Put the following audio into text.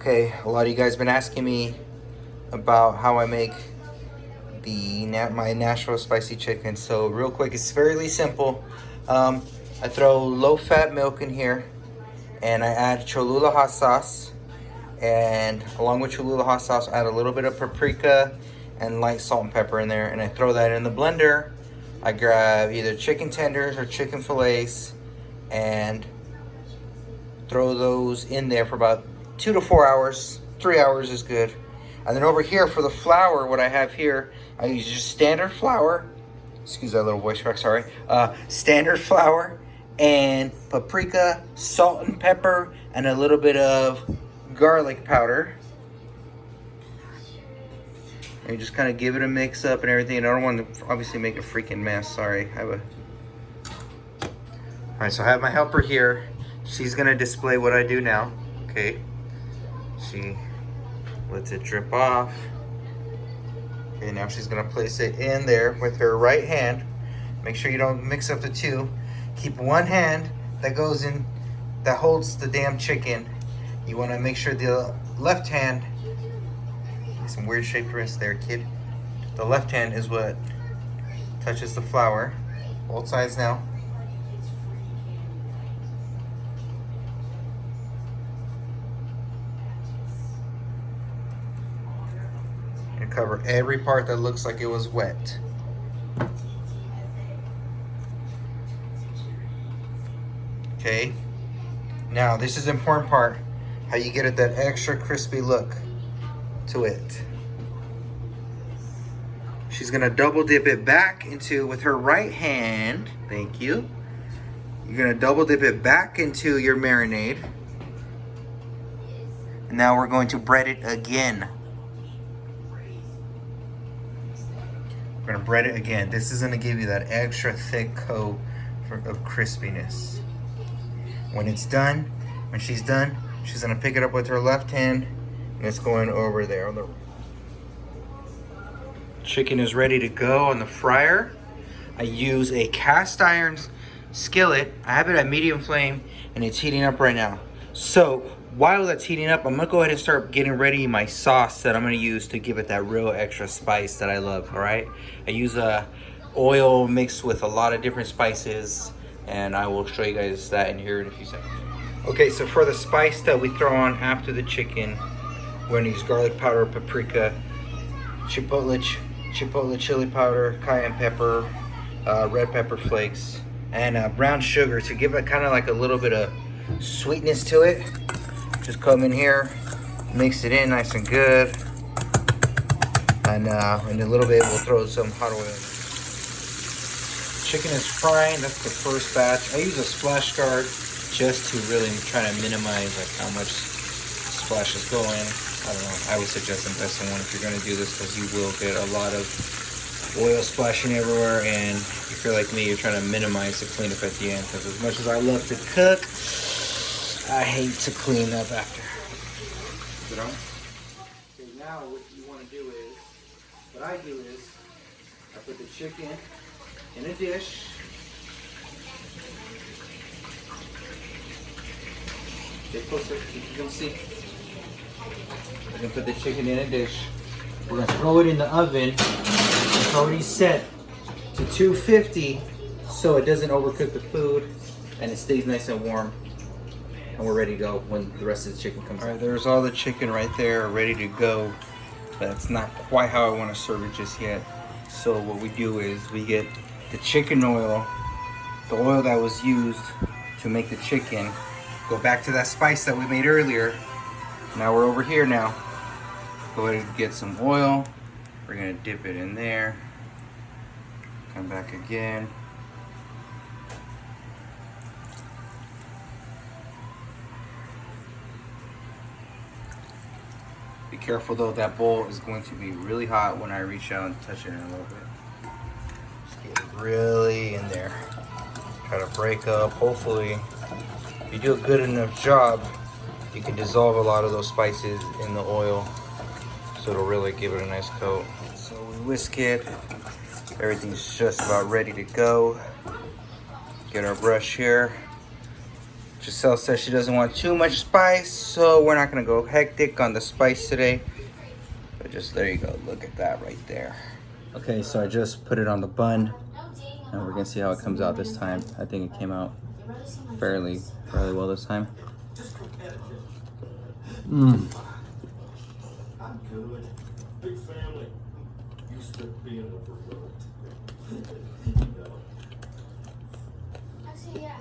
Okay, a lot of you guys been asking me about how I make my Nashville spicy chicken. So real quick, it's fairly simple. I throw low-fat milk in here, and I add Cholula hot sauce. And along with Cholula hot sauce, I add a little bit of paprika and light salt and pepper in there, and I throw that in the blender. I grab either chicken tenders or chicken fillets and throw those in there for about 2 to 4 hours. 3 hours is good. And then over here for the flour, what I have here, I use just standard flour. Excuse that little voice crack, sorry. Standard flour and paprika, salt and pepper, and a little bit of garlic powder. And you just kind of give it a mix up and everything. And I don't want to obviously make a freaking mess. Sorry. Alright, so I have my helper here. She's gonna display what I do now. Okay. She lets it drip off. Okay, now she's gonna place it in there with her right hand. Make sure you don't mix up the two. Keep one hand that goes in, that holds the damn chicken. You wanna make sure the left hand, some weird shaped wrist there, kid. The left hand is what touches the flour. Both sides now. And cover every part that looks like it was wet. Okay. Now this is the important part. How you get it that extra crispy look to it. She's gonna double dip it back into, with her right hand, thank you. You're gonna double dip it back into your marinade. And now we're going to bread it again. We're gonna bread it again. This is gonna give you that extra thick coat of crispiness. When it's done, when she's done, she's gonna pick it up with her left hand, and it's going over there on the chicken is ready to go on the fryer. I use a cast iron skillet. I have it at medium flame, and it's heating up right now. So while that's heating up, I'm gonna go ahead and start getting ready my sauce that I'm gonna use to give it that real extra spice that I love. All right, I use oil mixed with a lot of different spices, and I will show you guys that in here in a few seconds. Okay, so for the spice that we throw on after the chicken, we're gonna use garlic powder, paprika, chipotle chili powder, cayenne pepper, red pepper flakes, and brown sugar to give it kind of like a little bit of sweetness to it. Just come in here, mix it in nice and good, and in a little bit we'll throw some hot oil. Chicken is frying. That's the first batch. I use a splash guard just to really try to minimize like how much splash is going. I don't know. I would suggest investing one if you're going to do this, because you will get a lot of oil splashing everywhere, and if you're like me, you're trying to minimize the cleanup at the end, because as much as I love to cook, I hate to clean up after. Is it on? Okay, now what you want to do is, what I do is, I put the chicken in a dish. Get closer, you can see. We're gonna put the chicken in a dish. We're gonna throw it in the oven. It's already set to 250 so it doesn't overcook the food and it stays nice and warm. And we're ready to go when the rest of the chicken comes out. All right, there's all the chicken right there ready to go. But it's not quite how I want to serve it just yet. So what we do is we get the chicken oil, the oil that was used to make the chicken, go back to that spice that we made earlier. Now we're over here now. Go ahead and get some oil. We're gonna dip it in there. Come back again. Be careful though, that bowl is going to be really hot when I reach out and touch it in a little bit. Just get it really in there. Try to break up. Hopefully, if you do a good enough job, you can dissolve a lot of those spices in the oil, so it'll really give it a nice coat. So we whisk it. Everything's just about ready to go. Get our brush here. Giselle says she doesn't want too much spice, so we're not gonna go hectic on the spice today. But just there you go, look at that right there. Okay, so I just put it on the bun, and we're gonna see how it comes out this time. I think it came out fairly well this time. I'm good. Big family. Used to being overlooked. Actually, yeah.